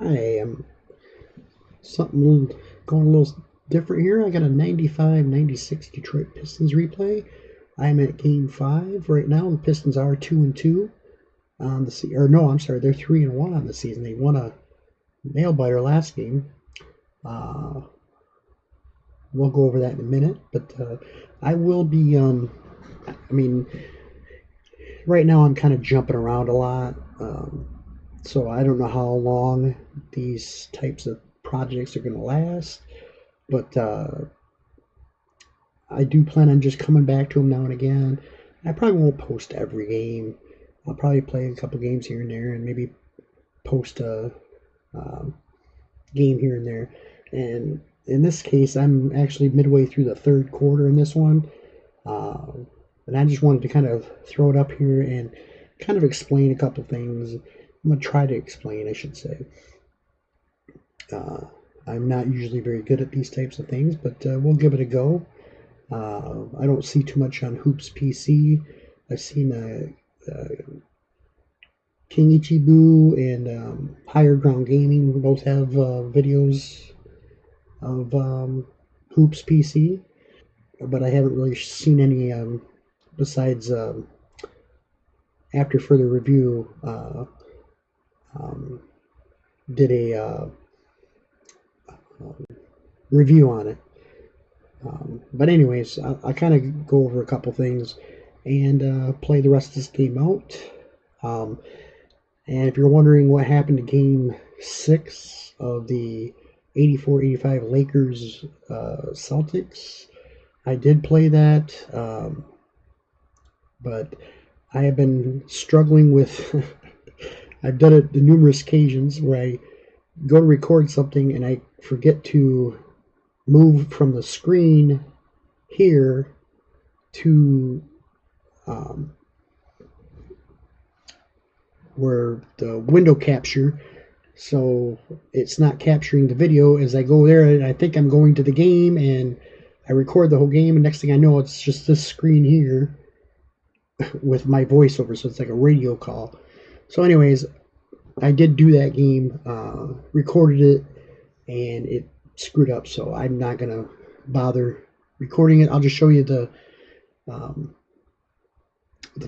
I am something going a little different here. I got a 95-96 Detroit Pistons replay. I'm at Game 5 right now. The Pistons are 2-2 on the season. Or no, I'm sorry, they're 3-1 on the season. They won a nail biter last game. We'll go over that in a minute, but I will be. I mean, right now I'm kind of jumping around a lot, so I don't know how long these types of projects are going to last, but I do plan on just coming back to them now and again. I probably won't post every game. I'll probably play a couple games here and there, and maybe post a game here and there. And in this case, I'm actually midway through the third quarter in this one. And I just wanted to kind of throw it up here and kind of explain a couple things. I'm going to try to explain, I should say. I'm not usually very good at these types of things, but we'll give it a go. I don't see too much on Hoops PC. I've seen King Ichibu and Higher Ground Gaming both have videos of Hoops PC, but I haven't really seen any besides after further review did a review on it. But anyways, I kind of go over a couple things and play the rest of this game out. And if you're wondering what happened to Game 6 of the 84-85 Lakers Celtics, I did play that, but I have been struggling with I've done it on numerous occasions where I go to record something and I forget to move from the screen here to where the window capture, so it's not capturing the video as I go there, and I think I'm going to the game and I record the whole game, and next thing I know it's just this screen here with my voiceover, so it's like a radio call. So anyways, I did do that game, recorded it, and it screwed up, so I'm not gonna bother recording it. I'll just show you the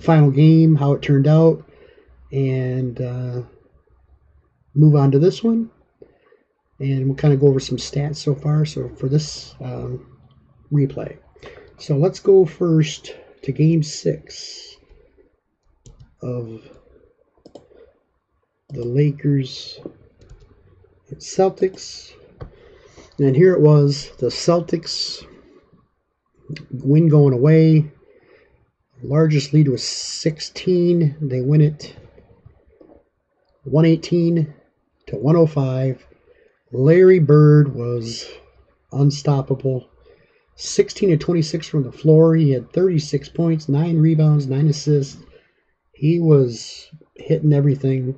final game, how it turned out, and move on to this one, and we'll kind of go over some stats so far. So for this replay, so let's go first to Game 6 of the Lakers and Celtics. And here it was, the Celtics win going away. Largest lead was 16. They win it 118 to 105. Larry Bird was unstoppable. 16 to 26 from the floor. He had 36 points, 9 rebounds, 9 assists. He was hitting everything.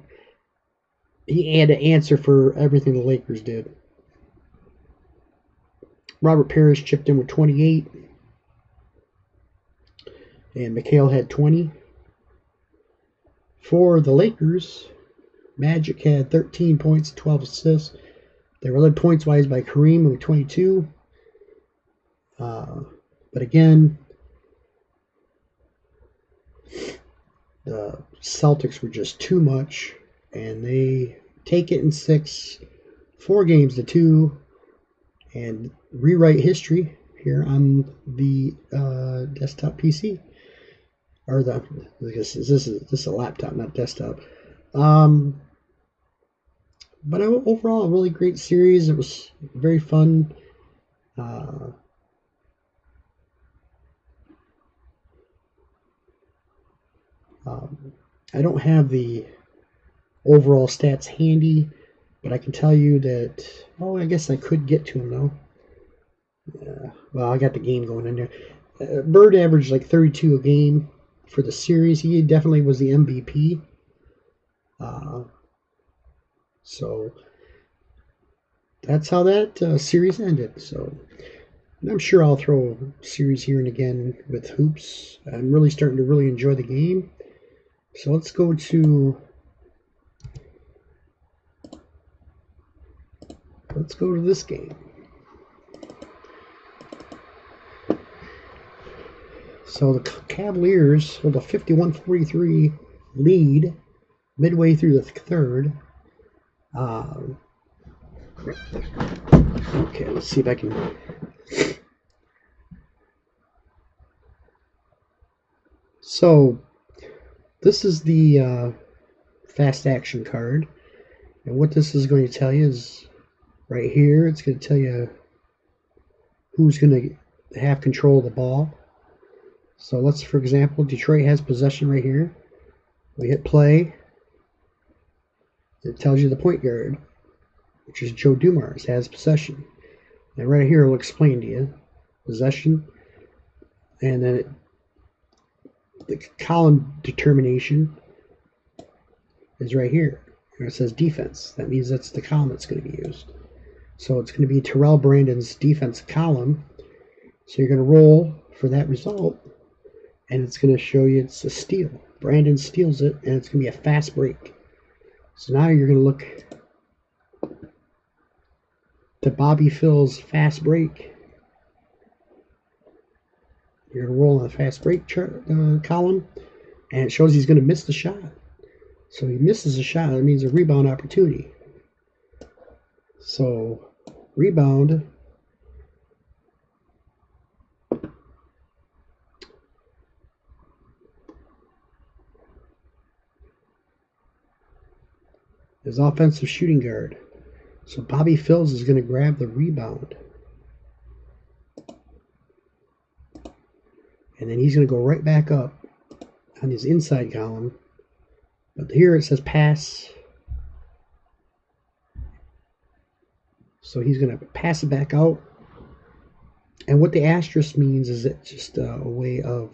He had to answer for everything the Lakers did. Robert Parrish chipped in with 28. And McHale had 20. For the Lakers, Magic had 13 points, 12 assists. They were led points-wise by Kareem with 22. But again, the Celtics were just too much, and they take it in 6, 4 games to 2, and rewrite history here on the desktop PC. Or this is a laptop, not desktop. But overall, a really great series. It was very fun. I don't have the overall stats handy, but I can tell you that, I guess I could get to them though. Well, I got the game going in there. Bird averaged like 32 a game for the series. He definitely was the MVP. So that's how that series ended. So I'm sure I'll throw a series here and again with hoops. I'm really starting to really enjoy the game. So let's go to let's go to this game. So the Cavaliers hold a 51-43 lead midway through the third. Okay, let's see if I can. So this is the fast action card, and what this is going to tell you is right here. It's going to tell you who's going to have control of the ball. So let's, for example, Detroit has possession right here. We hit play. It tells you the point guard, which is Joe Dumars, has possession. And right here, it'll explain to you possession, and then the column determination is right here. And it says defense. That means that's the column that's going to be used. So it's going to be Terrell Brandon's defense column. So you're going to roll for that result, and it's going to show you it's a steal. Brandon steals it, and it's going to be a fast break. So now you're going to look to Bobby Phil's fast break. You're going to roll on the fast break column, and it shows he's going to miss the shot. So he misses a shot. That means a rebound opportunity. So rebound is offensive shooting guard. So Bobby Phills is going to grab the rebound. And then he's going to go right back up on his inside column. But here it says pass. So he's going to pass it back out. And what the asterisk means is it's just a way of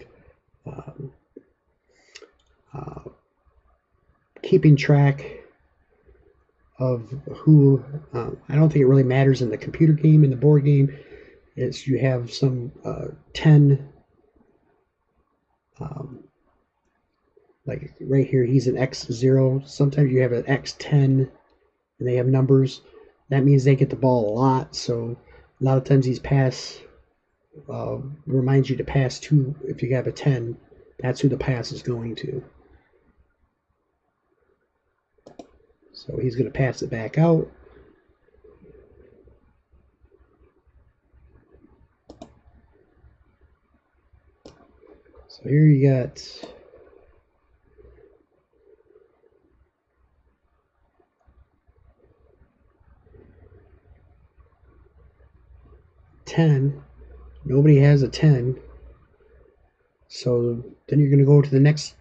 keeping track of who. I don't think it really matters in the computer game, in the board game. It's you have some 10. Like right here, he's an X0. Sometimes you have an X10, and they have numbers. That means they get the ball a lot. So a lot of times these pass reminds you to pass to. If you have a 10, that's who the pass is going to. So he's going to pass it back out. So here you got 10. Nobody has a 10. So then you're going to go to the next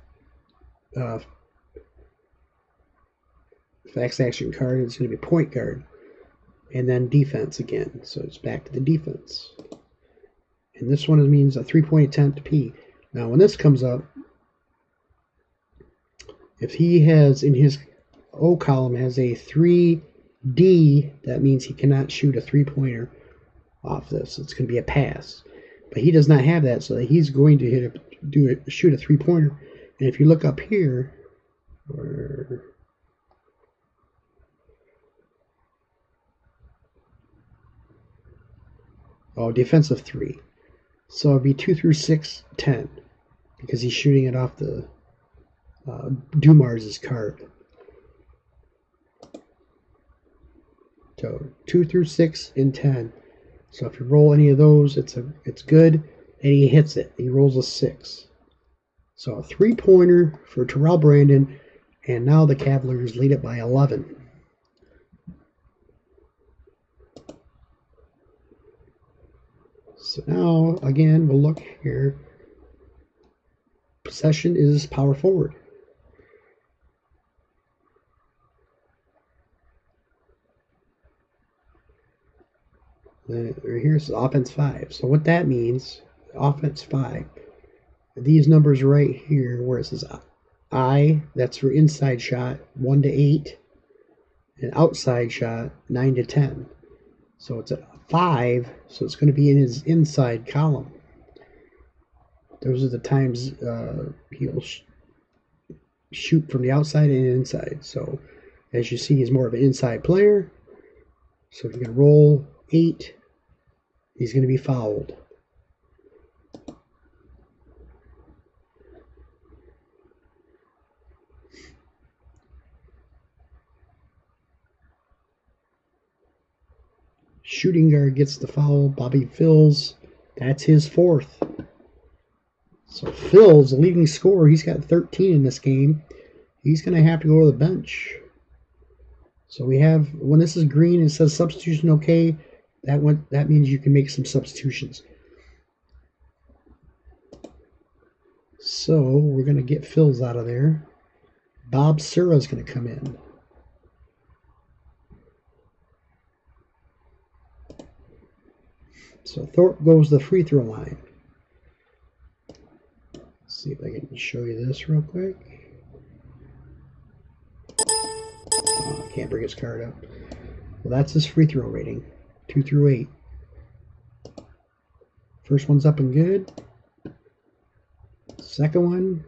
fast action card. It's going to be point guard. And then defense again. So it's back to the defense. And this one means a 3-point attempt P. Now when this comes up, if he has in his O column has a 3D, that means he cannot shoot a 3-pointer off this. It's going to be a pass. But he does not have that, so he's going to shoot a 3-pointer. And if you look up here, defensive 3. So it'd be 2 through 6, 10, because he's shooting it off the Dumars' card. So 2 through 6 and 10. So if you roll any of those, it's good, and he hits it. He rolls a 6. So a 3-pointer for Terrell Brandon, and now the Cavaliers lead it by 11. So now, again, we'll look here. Possession is power forward. Here's offense 5. So what that means, offense 5, these numbers right here, where it says I, that's for inside shot, 1 to 8, and outside shot, 9 to 10. So it's a 5, so it's going to be in his inside column. Those are the times he'll shoot from the outside and inside. So as you see, he's more of an inside player. So if you can roll 8, he's going to be fouled. Shooting guard gets the foul. Bobby Phills, that's his 4th. So Phil's the leading scorer. He's got 13 in this game. He's going to have to go to the bench. So we have, when this is green, it says substitution okay. That means you can make some substitutions. So we're going to get Phil's out of there. Bob Sura's going to come in. So Thorpe goes to the free throw line. Let's see if I can show you this real quick. Oh, I can't bring his card up. Well, that's his free throw rating, 2 through 8. First one's up and good. Second one,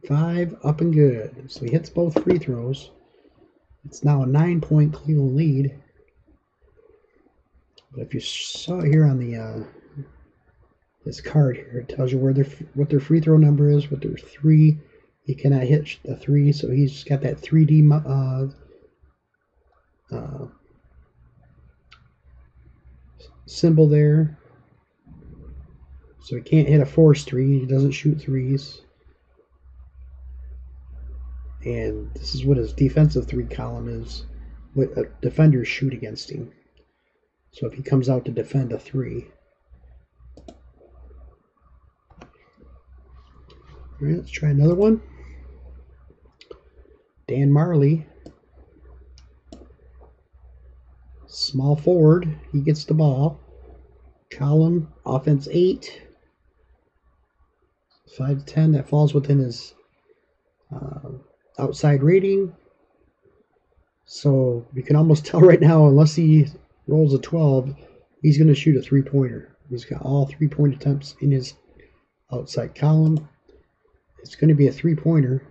5, up and good. So he hits both free throws. It's now a 9-point Cleveland lead. But if you saw it here on the this card here, it tells you what their free throw number is, what their 3. He cannot hit the 3, so he's got that 3D symbol there. So he can't hit a force 3. He doesn't shoot 3s. And this is what his defensive 3 column is, what defenders shoot against him. So if he comes out to defend a 3. All right, let's try another one. Dan Marley, small forward, he gets the ball. Column, offense 8. 5 to 10, that falls within his outside rating. So you can almost tell right now, unless he rolls a 12, he's going to shoot a 3-pointer. He's got all 3-point attempts in his outside column. It's going to be a 3-pointer.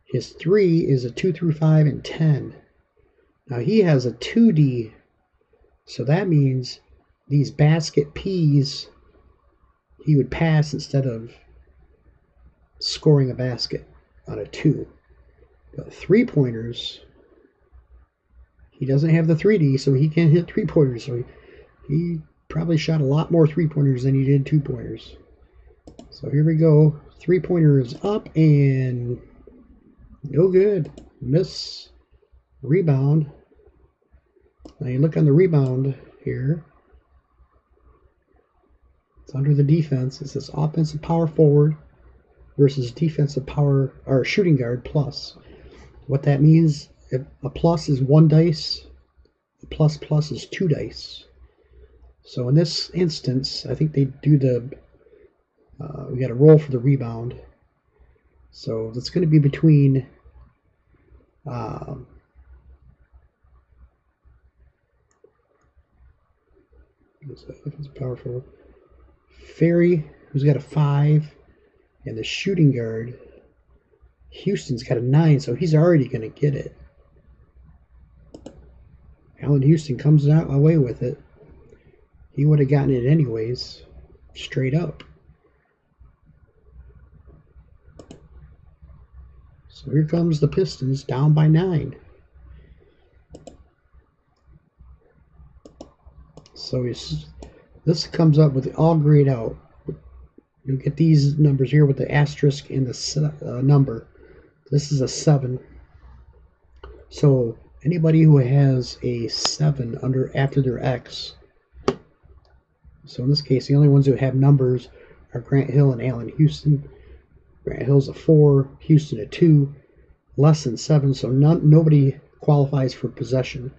His 3 is a 2 through 5 and 10. Now he has a 2D, so that means these basket P's he would pass instead of scoring a basket on a 2. But 3-pointers, he doesn't have the 3D, so he can't hit 3-pointers. So he probably shot a lot more 3-pointers than he did 2-pointers. So here we go. 3-pointer is up and no good. Miss. Rebound. Now you look on the rebound here. It's under the defense. It says offensive power forward versus defensive power or shooting guard plus. What that means, if a plus is 1 dice, a plus plus is 2 dice. So in this instance, I think they do the we got to roll for the rebound. So that's going to be between it's powerful. Ferry, who's got a 5, and the shooting guard, Houston's got a 9, so he's already going to get it. Allen Houston comes out away with it. He would have gotten it anyways, straight up. So here comes the Pistons, down by 9. So this comes up with all grayed out. You'll get these numbers here with the asterisk and the number. This is a 7. So anybody who has a 7 after their X. So in this case, the only ones who have numbers are Grant Hill and Allen Houston. Grant Hill's a 4, Houston a 2, less than 7. So nobody qualifies for possession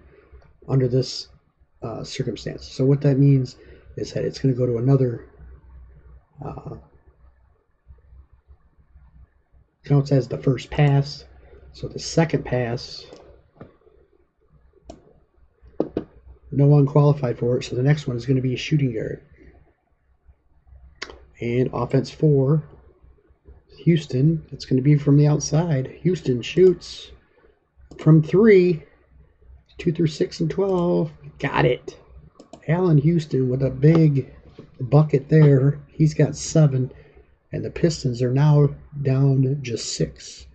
under this circumstance. So what that means is that it's going to go to another counts as the first pass. So the second pass, no one qualified for it, so the next one is going to be a shooting guard. And offense 4, Houston, it's going to be from the outside. Houston shoots from 3, 2 through 6 and 12. Got it. Allen Houston with a big bucket there. He's got 7. And the Pistons are now down just 6.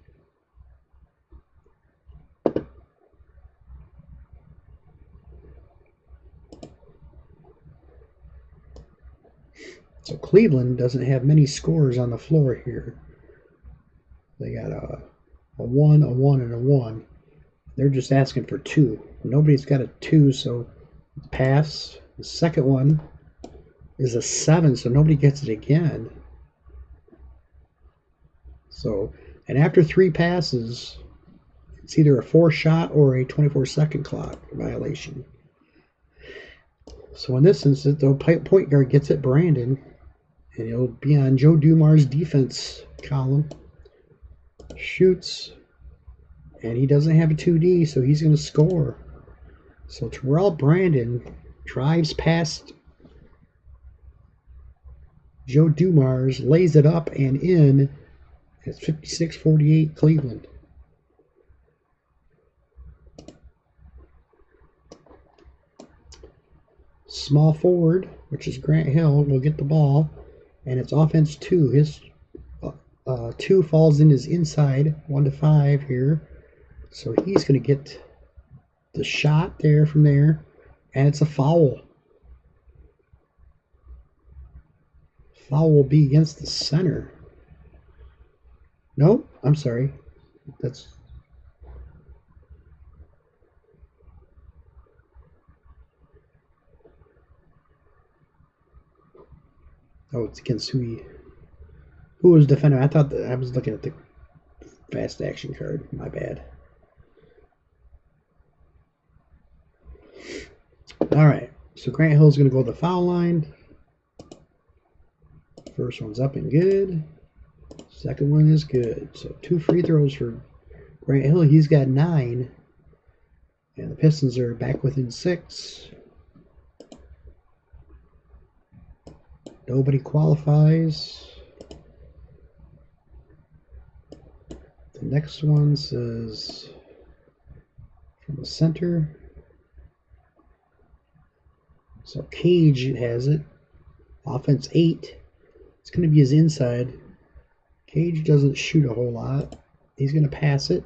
So Cleveland doesn't have many scores on the floor here. They got a 1, a 1, and a 1. They're just asking for 2. Nobody's got a 2, so pass. The second one is a 7, so nobody gets it again. So, and after 3 passes, it's either a 4 shot or a 24-second clock violation. So in this instance, the point guard gets it, Brandon, and he'll be on Joe Dumars' defense column. Shoots, and he doesn't have a 2D, so he's going to score. So Terrell Brandon drives past Joe Dumars, lays it up and in. It's 56-48 Cleveland. Small forward, which is Grant Hill, will get the ball, and it's offense 2. His 2 falls in his inside, 1 to 5 here. So he's going to get the shot there from there, and it's a foul. Foul will be against the center. Nope, I'm sorry. That's... Oh, it's against who was defending? I thought that I was looking at the fast action card. My bad. All right, so Grant Hill's going to go to the foul line. First one's up and good. Second one is good. So 2 free throws for Grant Hill. He's got 9. And the Pistons are back within 6. Nobody qualifies. The next one says from the center. So Cage has it. Offense 8. It's going to be his inside. Cage doesn't shoot a whole lot. He's going to pass it.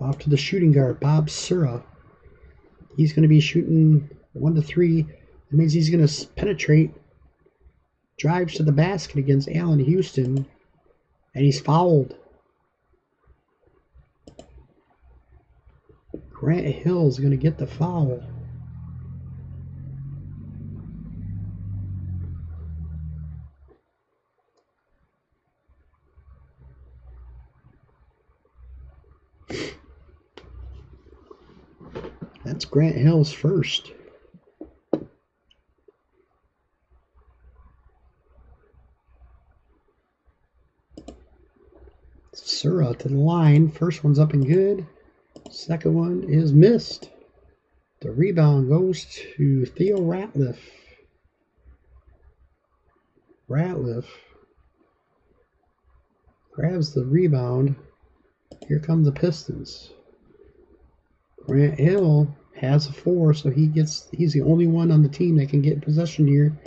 Off to the shooting guard, Bob Sura. He's going to be shooting 1 to 3. That means he's going to penetrate. Drives to the basket against Allen Houston. And he's fouled. Grant Hill is going to get the foul. That's Grant Hill's first. Sura to the line. First one's up and good. Second one is missed. The rebound goes to Theo Ratliff. Ratliff grabs the rebound. Here come the Pistons. Grant Hill has a 4, so he's the only one on the team that can get possession here.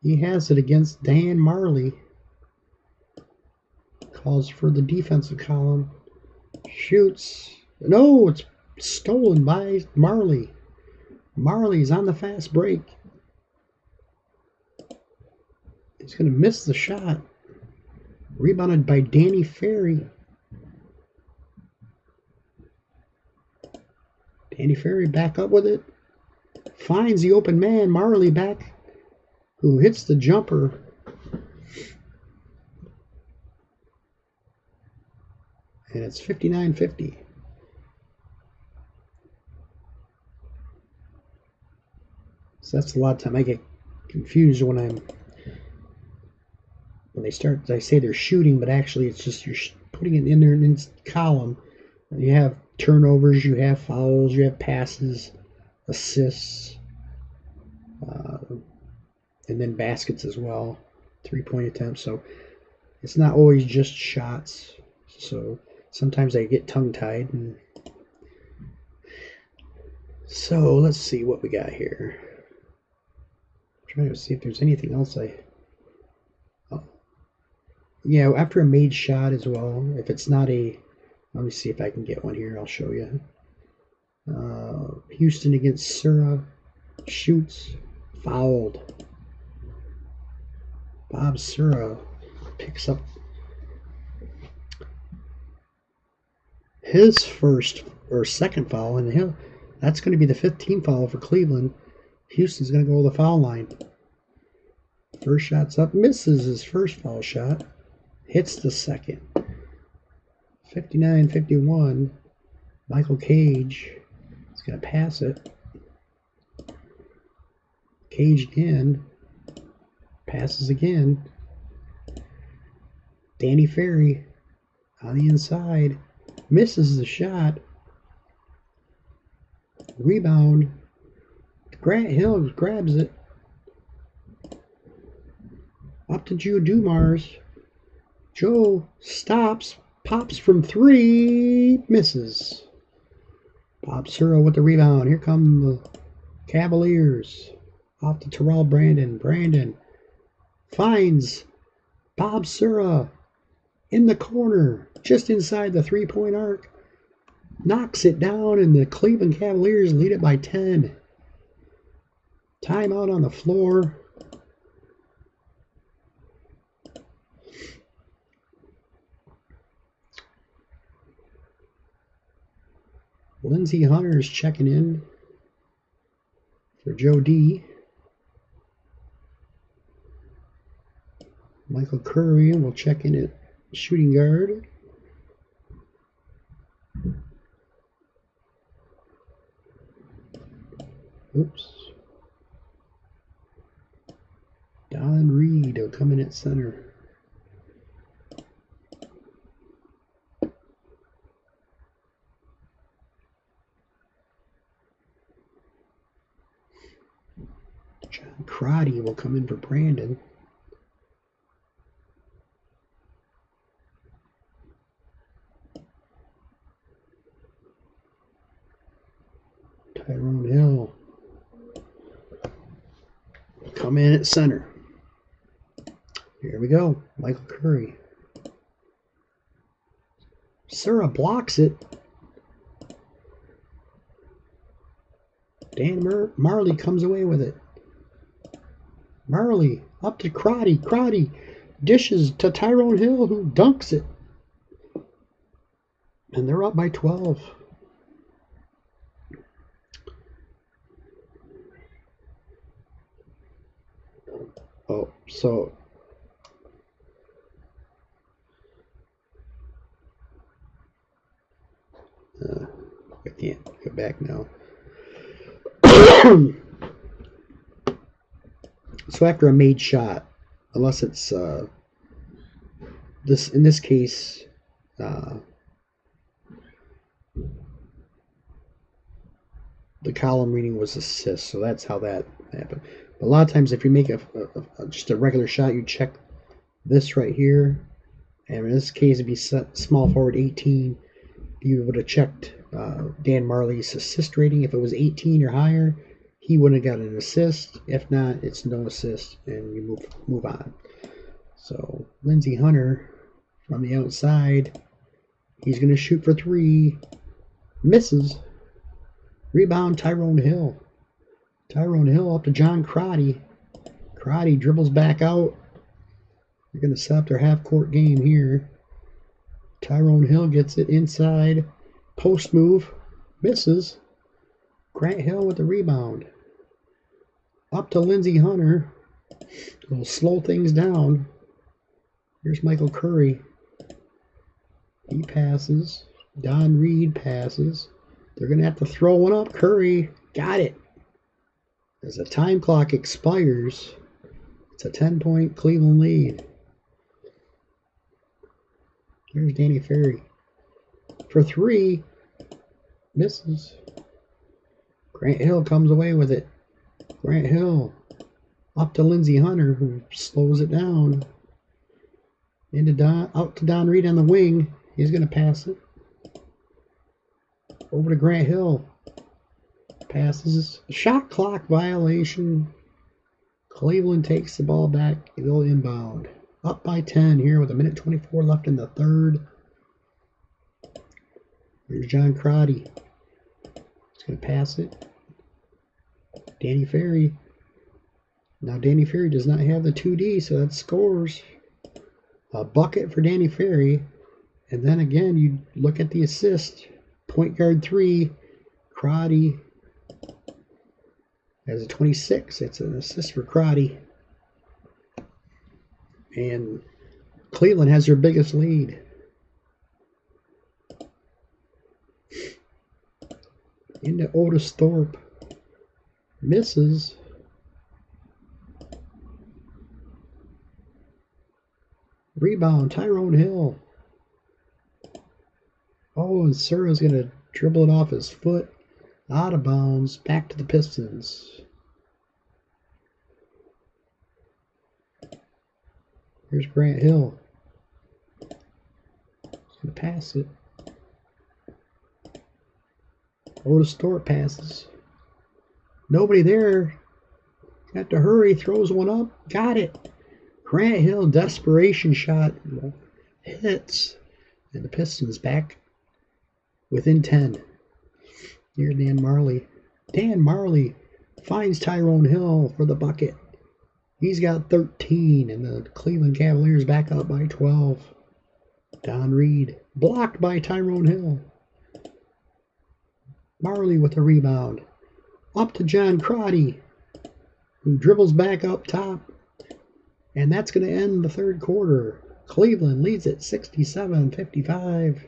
He has it against Dan Marley. Calls for the defensive column. Shoots. No, it's stolen by Marley. Marley's on the fast break. He's going to miss the shot. Rebounded by Danny Ferry. Danny Ferry back up with it. Finds the open man, Marley back, who hits the jumper. And it's 59-50. So that's a lot of time. I get confused when they start, I say they're shooting, but actually it's just you're putting it in there in column. And you have turnovers, you have fouls, you have passes, assists, and then baskets as well. 3-point attempts. So it's not always just shots. So sometimes I get tongue-tied. So let's see what we got here. I'm trying to see if there's anything else oh. Yeah, after a made shot as well. If it's not a, let me see if I can get one here. I'll show you. Houston against Sura. Shoots. Fouled. Bob Sura picks up his first or second foul, and that's going to be the 5th team foul for Cleveland. Houston's going to go to the foul line. First shot's up, misses his first foul shot, hits the second. 59-51. Michael Cage is going to pass it. Cage again. Passes again. Danny Ferry on the inside. Misses the shot. Rebound. Grant Hill grabs it. Up to Joe Dumars. Joe stops. Pops from 3. Misses. Bob Sura with the rebound. Here come the Cavaliers. Off to Terrell Brandon. Brandon finds Bob Sura in the corner, just inside the 3-point arc. Knocks it down, and the Cleveland Cavaliers lead it by 10. Timeout on the floor. Lindsey Hunter is checking in for Joe D. Michael Curry will check in at shooting guard. Oops. Don Reed will come in at center. John Crotty will come in for Brandon. Tyrone Hill come in at center. Here we go. Michael Curry. Sura blocks it. Dan Marley comes away with it. Marley up to Crotty. Crotty dishes to Tyrone Hill, who dunks it. And they're up by 12. Oh, so I can't go back now. So after a made shot, unless it's this, in this case, the column reading was assist, so that's how that happened. But a lot of times, if you make just a regular shot, you check this right here, and in this case, it'd be set small forward 18. You would have checked Dan Marley's assist rating. If it was 18 or higher, he wouldn't have got an assist. If not, it's no assist, and you move on. So Lindsey Hunter from the outside, he's going to shoot for 3. Misses. Rebound Tyrone Hill. Tyrone Hill up to John Crotty. Crotty dribbles back out. They're going to set up their half-court game here. Tyrone Hill gets it inside. Post move. Misses. Grant Hill with the rebound. Up to Lindsey Hunter. We'll slow things down. Here's Michael Curry. He passes. Don Reed passes. They're going to have to throw one up. Curry got it. As the time clock expires, it's a 10-point Cleveland lead. Here's Danny Ferry. For 3. Misses. Grant Hill comes away with it. Grant Hill Up to Lindsey Hunter, who slows it down. Out to Don Reed on the wing. He's going to pass it. Over to Grant Hill. Passes. Shot clock violation. Cleveland takes the ball back. They'll inbound. Up by 10 here with 1:24 left in the third. Here's John Crotty. He's going to pass it. Danny Ferry. Now Danny Ferry does not have the 2D, so that scores. A bucket for Danny Ferry. And then again, you look at the assist. Point guard 3. Crotty has a 26. It's an assist for Crotty. And Cleveland has their biggest lead. Into Otis Thorpe. Misses. Rebound, Tyrone Hill. Oh, and Sura's going to dribble it off his foot. Out of bounds. Back to the Pistons. Here's Grant Hill. He's going to pass it. Otis Thorpe passes. Nobody there. Got to hurry. Throws one up. Got it. Grant Hill, desperation shot. Hits. And the Pistons back within 10. Here's Dan Marley. Dan Marley finds Tyrone Hill for the bucket. He's got 13, and the Cleveland Cavaliers back up by 12. Don Reed, blocked by Tyrone Hill. Marley with the rebound. Up to John Crotty, who dribbles back up top. And that's going to end the third quarter. Cleveland leads at 67-55.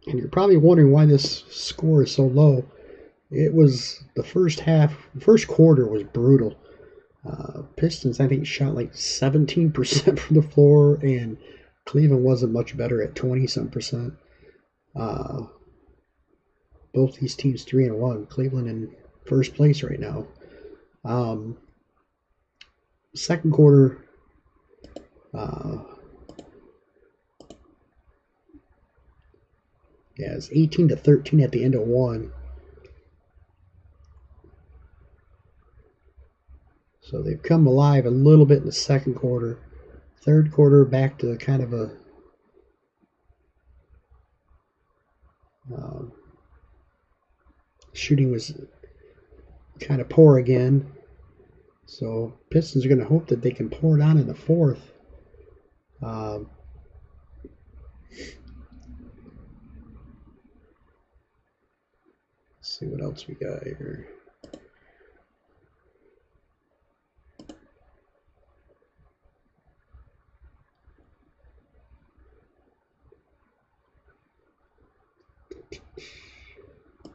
And you're probably wondering why this score is so low. It was the first quarter was brutal. Pistons, I think, shot like 17% from the floor, and Cleveland wasn't much better at 20-some%. Both these teams 3-1. Cleveland in first place right now. Second quarter, it's 18-13 at the end of one. So they've come alive a little bit in the second quarter. Third quarter, back to kind of a shooting was kind of poor again. So Pistons are going to hope that they can pour it on in the fourth. Let's see what else we got here.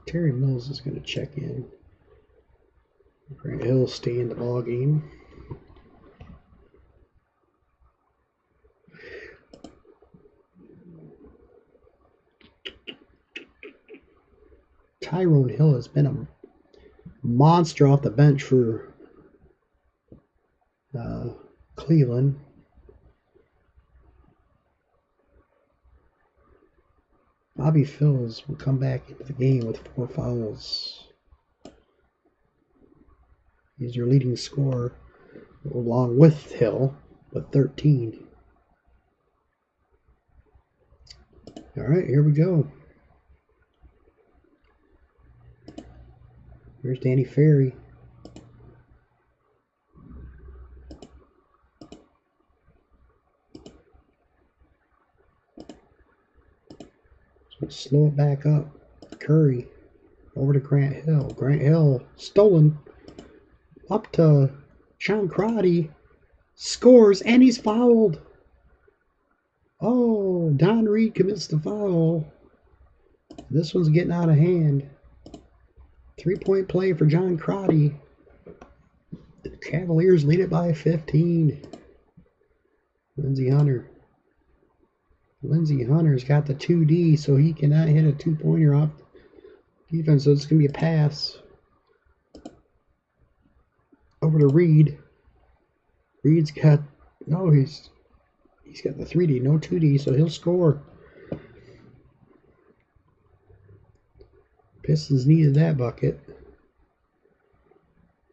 Terry Mills is going to check in. Grant Hill stay in the ball game. Tyrone Hill has been a monster off the bench for Cleveland. Bobby Phills will come back into the game with 4 fouls. He's your leading scorer, along with Hill, with 13. All right, here we go. Here's Danny Ferry. Slow it back up. Curry over to Grant Hill. Grant Hill stolen. Up to John Crotty. Scores, and he's fouled. Oh, Don Reed commits the foul. This one's getting out of hand. 3-point play for John Crotty. The Cavaliers lead it by 15. Lindsey Hunter. Lindsey Hunter's got the 2D, so he cannot hit a two-pointer off defense, so it's going to be a pass. Over to Reed. Reed's got, no, he's got the 3D, no 2D, so he'll score. Pistons needed that bucket.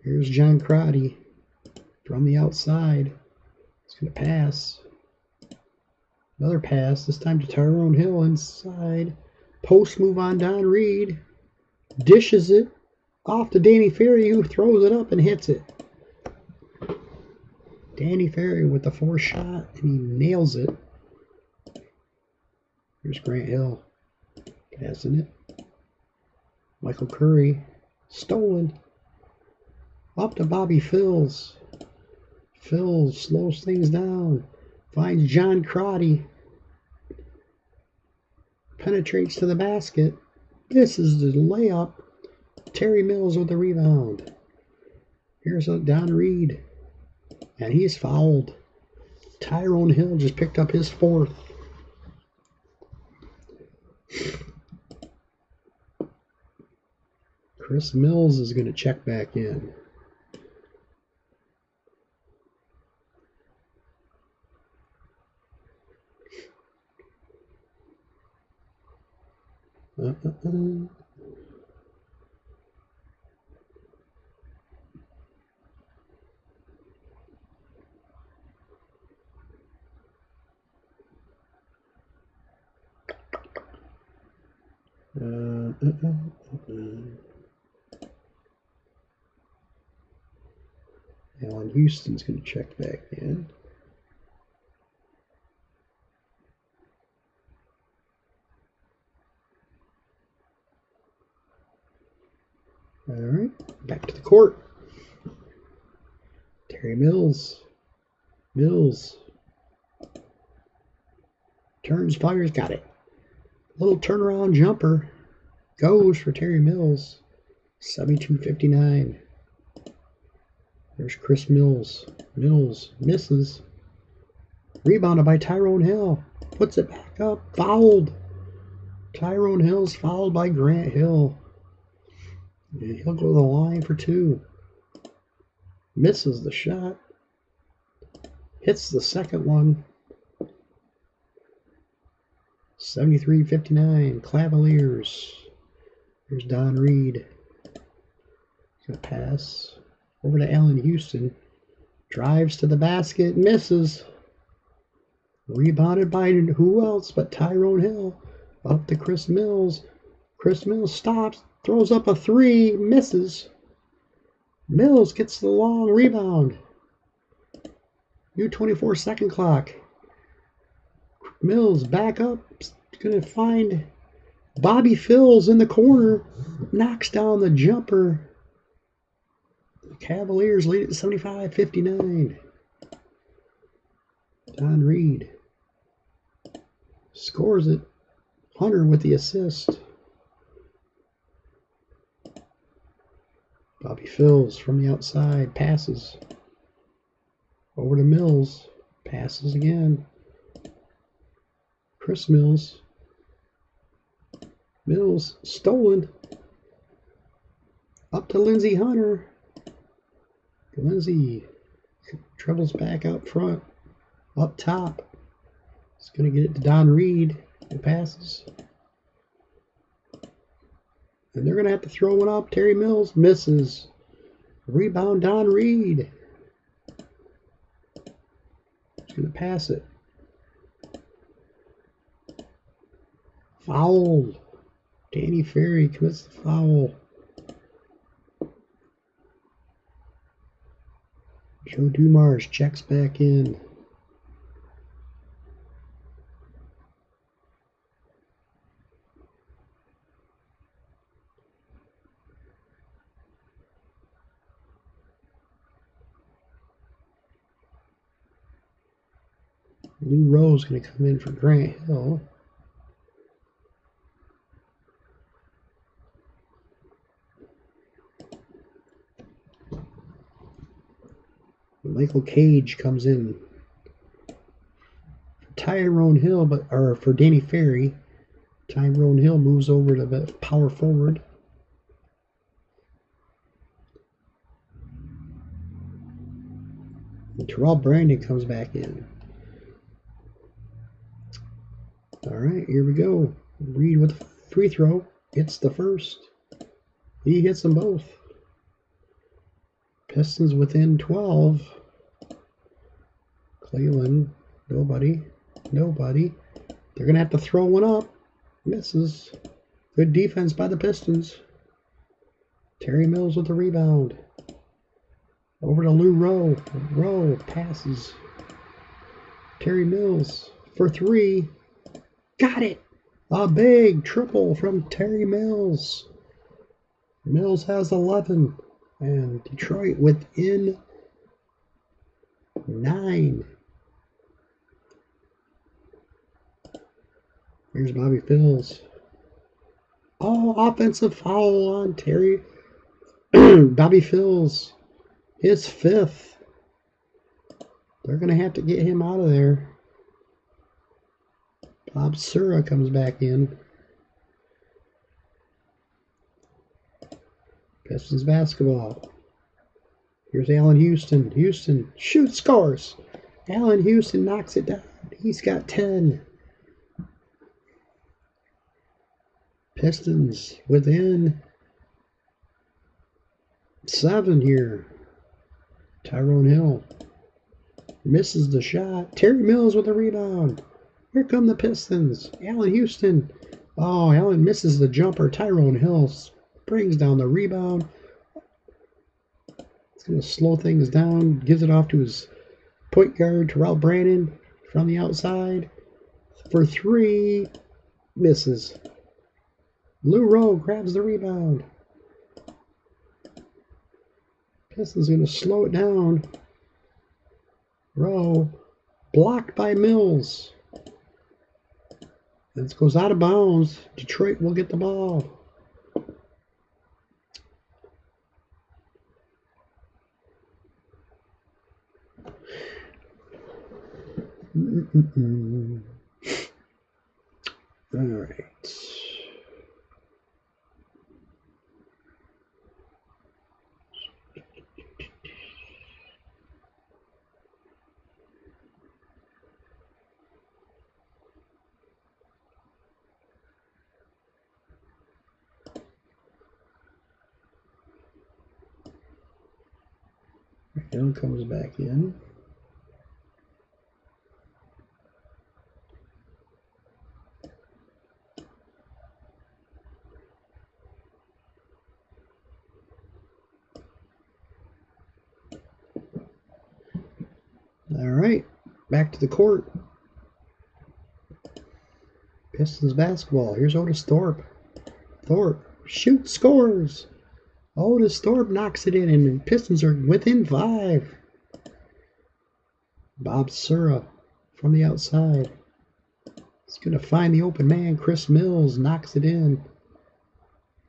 Here's John Crotty from the outside. He's going to pass. Another pass, this time to Tyrone Hill inside. Post move on Don Reed. Dishes it off to Danny Ferry, who throws it up and hits it. Danny Ferry with the forced shot, and he nails it. Here's Grant Hill passing it. Michael Curry, stolen. Up to Bobby Phils. Phils slows things down. Finds John Crotty. Penetrates to the basket. Misses the layup. Terry Mills with the rebound. Here's Don Reed. And he's fouled. Tyrone Hill just picked up his fourth. Chris Mills is going to check back in. Alan Houston's going to check back in. All right, back to the court. Terry Mills. Mills. Turns, fires, got it. Little turnaround jumper. Goes for Terry Mills. 72-59. There's Chris Mills. Mills misses. Rebounded by Tyrone Hill. Puts it back up. Fouled. Tyrone Hill's fouled by Grant Hill. And he'll go to the line for two. Misses the shot. Hits the second one. 73-59. Cavaliers. Here's Don Reed. He's going to pass over to Allen Houston. Drives to the basket. Misses. Rebounded by who else but Tyrone Hill. Up to Chris Mills. Chris Mills stops. Throws up a three. Misses. Mills gets the long rebound. New 24-second clock. Mills back up. Going to find Bobby Phils in the corner. Knocks down the jumper. The Cavaliers lead at 75-59. Don Reed scores it. Hunter with the assist. Bobby Phils from the outside passes. Over to Mills. Passes again. Chris Mills. Mills stolen. Up to Lindsey Hunter. Lindsey dribbles back out front. Up top. He's going to get it to Don Reed. Who passes. And they're going to have to throw one up. Terry Mills misses. Rebound Don Reed. He's going to pass it. Foul. Danny Ferry commits the foul. Joe Dumars checks back in. New Rose going to come in for Grant Hill. Michael Cage comes in. Tyrone Hill, or for Danny Ferry. Tyrone Hill moves over to the power forward. And Terrell Brandon comes back in. All right, here we go. Reed with a free throw. Hits the first. He hits them both. Pistons within 12. Cleveland, nobody. They're going to have to throw one up. Misses. Good defense by the Pistons. Terry Mills with the rebound. Over to Lou Rowe. Rowe passes. Terry Mills for three. Got it! A big triple from Terry Mills. Mills has 11. And Detroit within 9. Here's Bobby Phills. Oh, offensive foul on Terry. Bobby Phills. His 5th. They're going to have to get him out of there. Bob Sura comes back in. Pistons basketball. Here's Allen Houston. Houston shoots, scores. Allen Houston knocks it down. He's got 10. Pistons within 7 here. Tyrone Hill misses the shot. Terry Mills with the rebound. Here come the Pistons. Allen Houston. Oh, Allen misses the jumper. Tyrone Hill brings down the rebound. It's going to slow things down. Gives it off to his point guard, Terrell Brandon, from the outside. For 3. Misses. Lou Rowe grabs the rebound. Pistons going to slow it down. Rowe blocked by Mills. This goes out of bounds. Detroit will get the ball. All right. Hill comes back in. All right, back to the court. Pistons basketball. Here's Otis Thorpe. Thorpe shoots, scores. Otis Thorpe knocks it in, and the Pistons are within 5. Bob Sura from the outside. He's going to find the open man. Chris Mills knocks it in.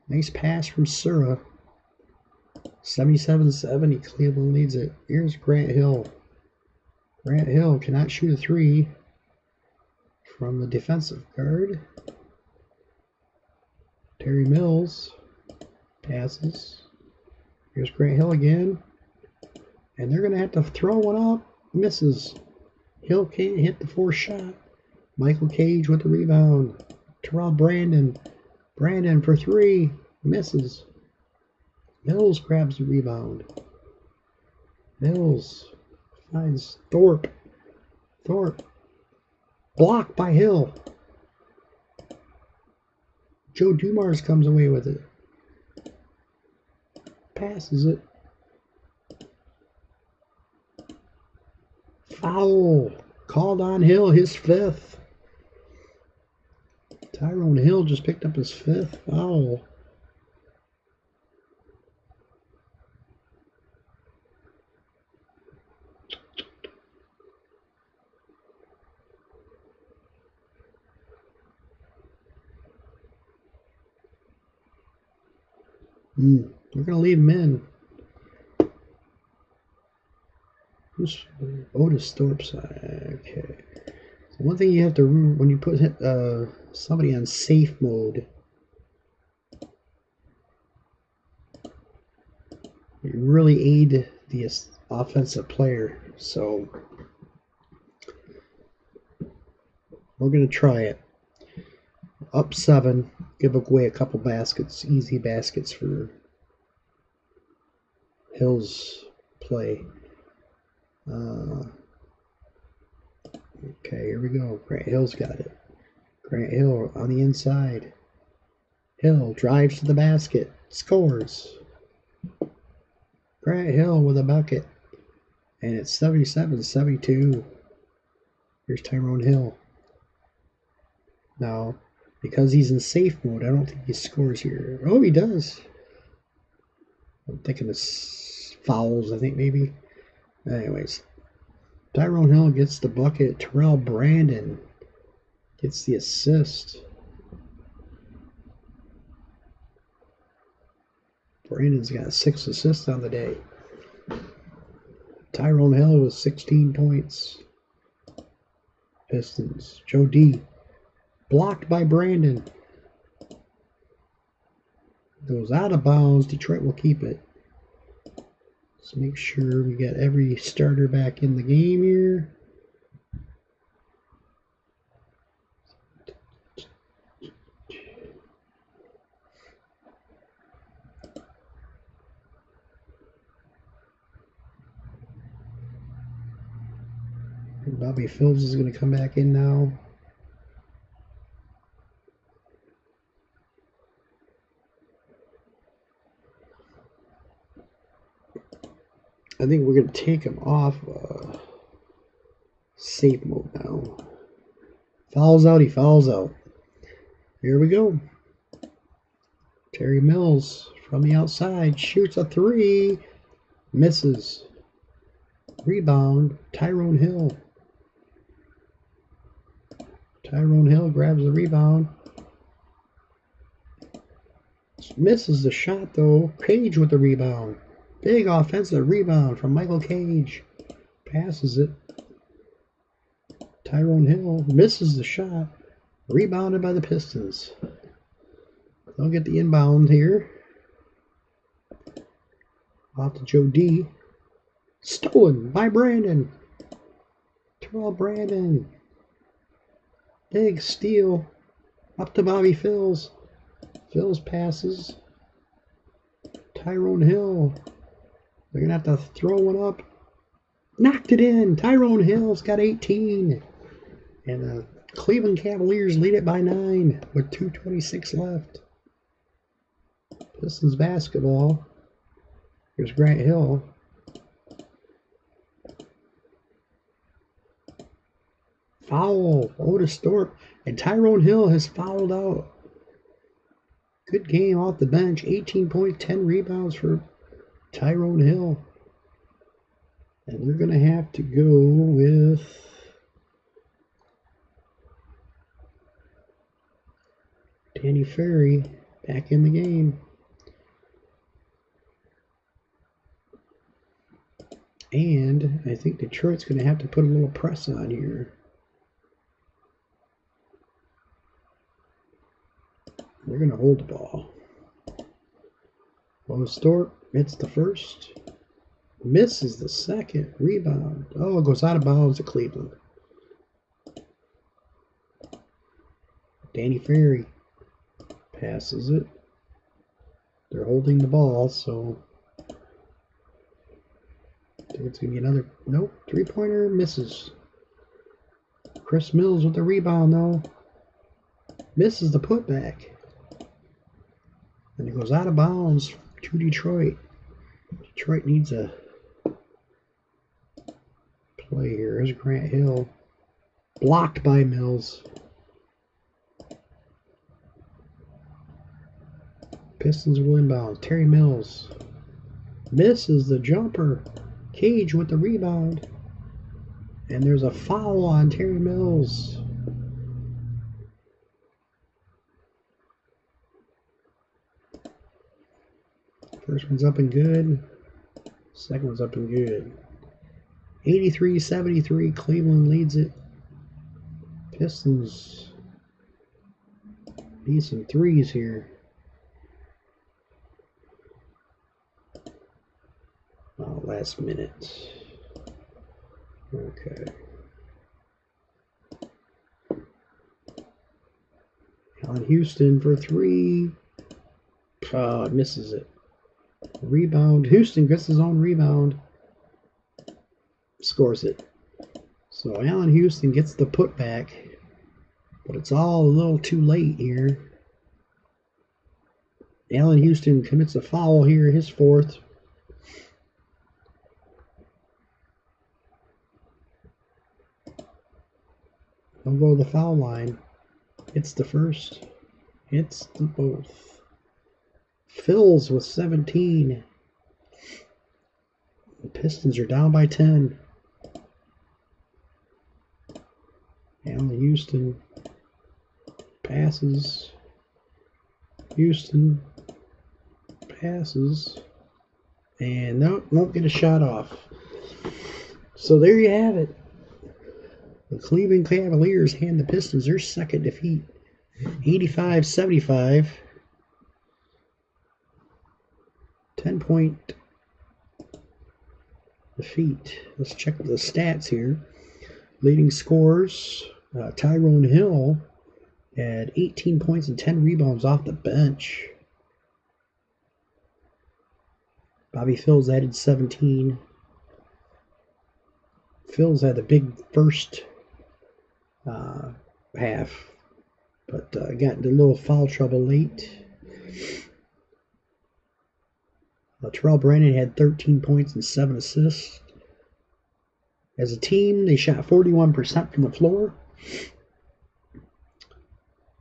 Nice pass from Sura. 77-70. Cleveland leads it. Here's Grant Hill. Grant Hill cannot shoot a 3 from the defensive guard. Terry Mills passes. Here's Grant Hill again. And they're going to have to throw one up. Misses. Hill can't hit the 4th shot. Michael Cage with the rebound. Terrell Brandon. Brandon for 3. Misses. Mills grabs the rebound. Mills finds Thorpe. Thorpe. Blocked by Hill. Joe Dumars comes away with it. Passes it. Foul. Called on Hill, his 5th. Tyrone Hill just picked up his 5th foul. We're going to leave him in. Who's Otis Thorpe's? Okay. One thing you have to, when you put somebody on safe mode, you really aid the offensive player. So we're going to try it. Up 7, give away a couple baskets, easy baskets for Hill's play. Okay, here we go. Grant Hill's got it. Grant Hill on the inside. Hill drives to the basket. Scores. Grant Hill with a bucket. And it's 77-72. Here's Tyrone Hill. Now, because he's in safe mode, I don't think he scores here. Oh, he does. I'm thinking of fouls, I think, maybe. Anyways, Tyrone Hill gets the bucket. Terrell Brandon gets the assist. Brandon's got 6 assists on the day. Tyrone Hill with 16 points. Pistons. Joe D. Blocked by Brandon. Goes out of bounds. Detroit will keep it. Let's make sure we get every starter back in the game here. Bobby Phillips is going to come back in now. I think we're going to take him off safe mode now. Fouls out, he fouls out. Here we go. Terry Mills from the outside shoots a 3. Misses. Rebound, Tyrone Hill. Tyrone Hill grabs the rebound. Misses the shot though. Cage with the rebound. Big offensive rebound from Michael Cage. Passes it. Tyrone Hill misses the shot. Rebounded by the Pistons. They'll get the inbound here. Off to Joe D. Stolen by Brandon. Terrell Brandon. Big steal. Up to Bobby Phillips. Phillips passes. Tyrone Hill. They're going to have to throw one up. Knocked it in. Tyrone Hill's got 18. And the Cleveland Cavaliers lead it by 9 with 2:26 left. Pistons basketball. Here's Grant Hill. Foul. Otis Thorpe. And Tyrone Hill has fouled out. Good game off the bench. 18 points, 10 rebounds for Tyrone Hill. And they're going to have to go with Danny Ferry back in the game. And I think Detroit's going to have to put a little press on here. They're going to hold the ball. Otis Thorpe hits the first. Misses the second. Rebound. Oh, it goes out of bounds to Cleveland. Danny Ferry passes it. They're holding the ball, so I think it's going to be another. Nope. 3-pointer misses. Chris Mills with the rebound, though. Misses the putback. And it goes out of bounds to Detroit. Detroit needs a play here. There's Grant Hill. Blocked by Mills. Pistons will inbound. Terry Mills misses the jumper. Cage with the rebound. And there's a foul on Terry Mills. First one's up and good. Second one's up and good. 83-73, Cleveland leads it. Pistons need some threes here. Oh, last minute. Okay. Allen Houston for three. Misses it. Rebound. Houston gets his own rebound. Scores it. So Allen Houston gets the putback. But it's all a little too late here. Allen Houston commits a foul here, his fourth. He'll go to the foul line. It's the first. It's the both. Phils with 17. The Pistons are down by 10. Allen Houston passes. Houston passes. And no, won't get a shot off. So there you have it. The Cleveland Cavaliers hand the Pistons their second defeat. 85-75. 10-point defeat. Let's check the stats here. Leading scorers, Tyrone Hill had 18 points and 10 rebounds off the bench. Bobby Phils added 17. Phils had a big first half, but got into a little foul trouble late. Terrell Brandon had 13 points and 7 assists. As a team, they shot 41% from the floor.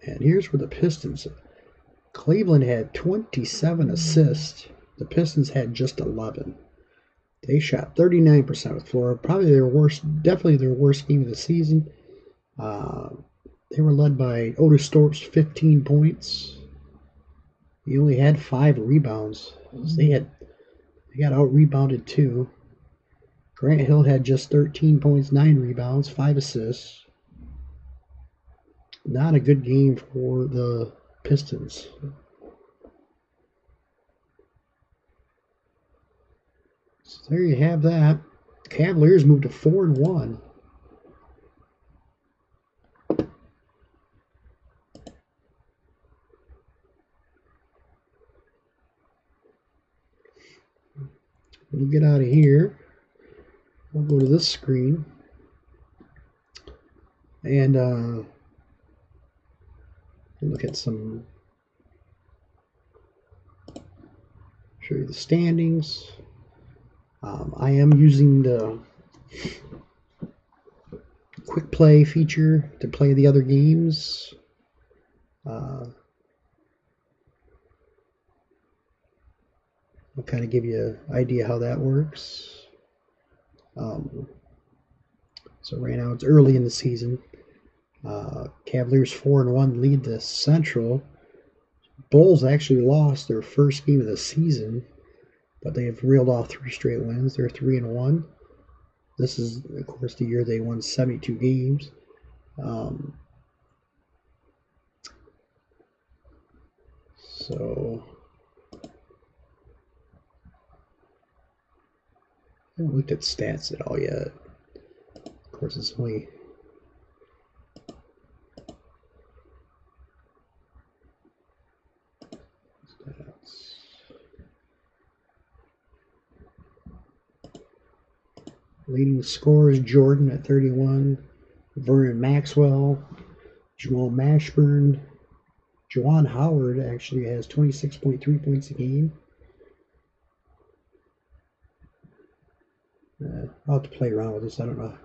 And here's where the Pistons. Cleveland had 27 assists. The Pistons had just 11. They shot 39% of the floor. Probably their worst, definitely their worst game of the season. They were led by Otis Thorpe's 15 points. He only had 5 rebounds. So they got out-rebounded too. Grant Hill had just 13 points, 9 rebounds, 5 assists. Not a good game for the Pistons. So there you have that. Cavaliers moved to 4-1. We'll get out of here. We'll go to this screen. And look at some, show you the standings. I am using the quick play feature to play the other games. I'll kind of give you an idea how that works. So right now it's early in the season. Cavaliers 4-1 lead the Central. Bulls actually lost their first game of the season, but they have reeled off 3 straight wins. They're 3-1. This is, of course, the year they won 72 games. So I haven't looked at stats at all yet. Of course, it's only stats. Leading scorers: Jordan at 31, Vernon Maxwell, Joel Mashburn. Juwan Howard actually has 26.3 points a game. I'll have to play around with this. I don't know.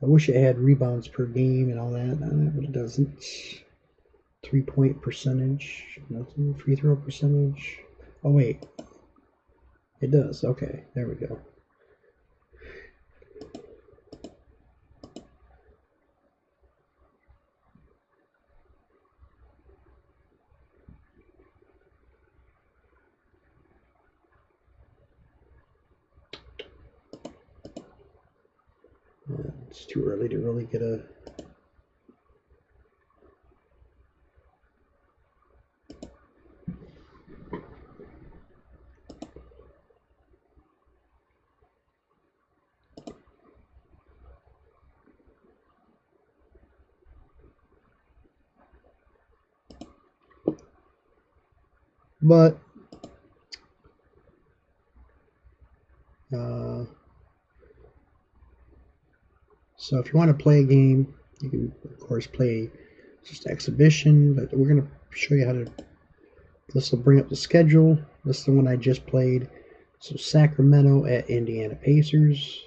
I wish it had rebounds per game and all that, but it doesn't. 3-point percentage, nothing. Free throw percentage. Oh, wait. It does. Okay, there we go. It's too early to really get a But so if you want to play a game, you can of course play just exhibition, but we're going to show you how to. This will bring up the schedule. This is the one I just played. So Sacramento at Indiana Pacers.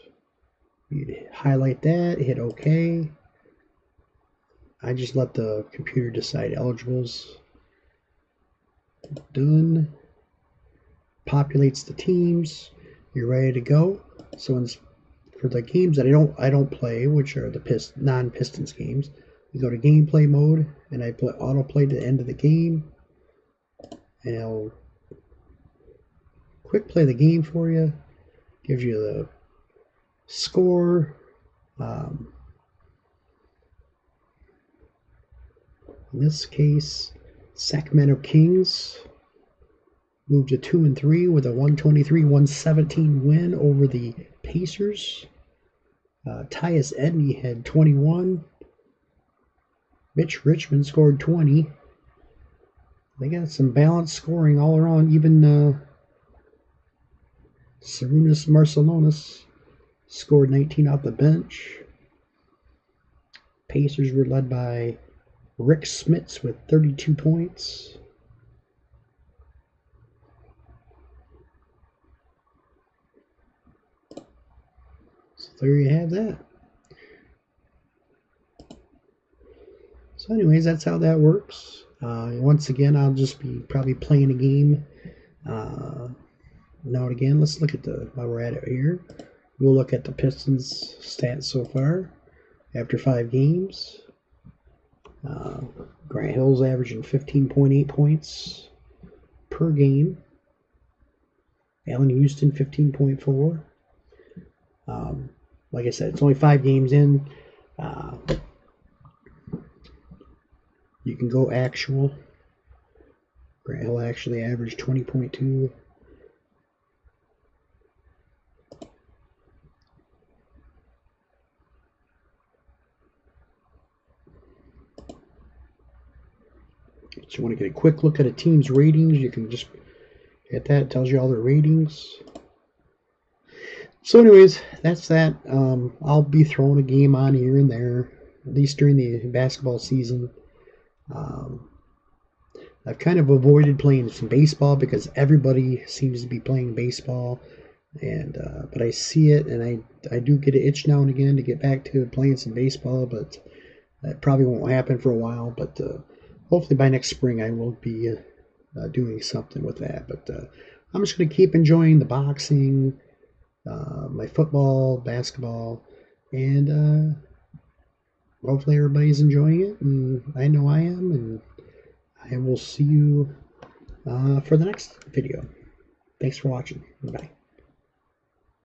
You'd highlight that, hit OK. I just let the computer decide eligibles. Done. Populates the teams. You're ready to go. So for the games that I don't play, which are the non-Pistons games, you go to gameplay mode, and I put autoplay to the end of the game, and it'll quick play the game for you. Gives you the score. In this case, Sacramento Kings moved to 2-3 with a 123-117 win over the Pacers. Tyus Edney had 21. Mitch Richmond scored 20. They got some balanced scoring all around. Even Sarunas Marciulionis scored 19 off the bench. Pacers were led by Rick Smits with 32 points. So there you have that. So anyways, that's how that works. Once again, I'll just be probably playing a game now and again. Let's look at while we're at it here. We'll look at the Pistons stats so far after 5 games. Grant Hill's averaging 15.8 points per game. Allen Houston 15.4. Like I said, it's only 5 games in. You can go actual. Grant Hill actually averaged 20.2. So you want to get a quick look at a team's ratings, you can just hit that. It tells you all their ratings. So anyways, that's that. I'll be throwing a game on here and there, at least during the basketball season. I've kind of avoided playing some baseball because everybody seems to be playing baseball, and but I see it, and I do get an itch now and again to get back to playing some baseball, but that probably won't happen for a while. But hopefully by next spring I will be doing something with that. But I'm just going to keep enjoying the boxing, my football, basketball, and hopefully everybody's enjoying it, and I know I am, and I will see you for the next video. Thanks for watching. Bye.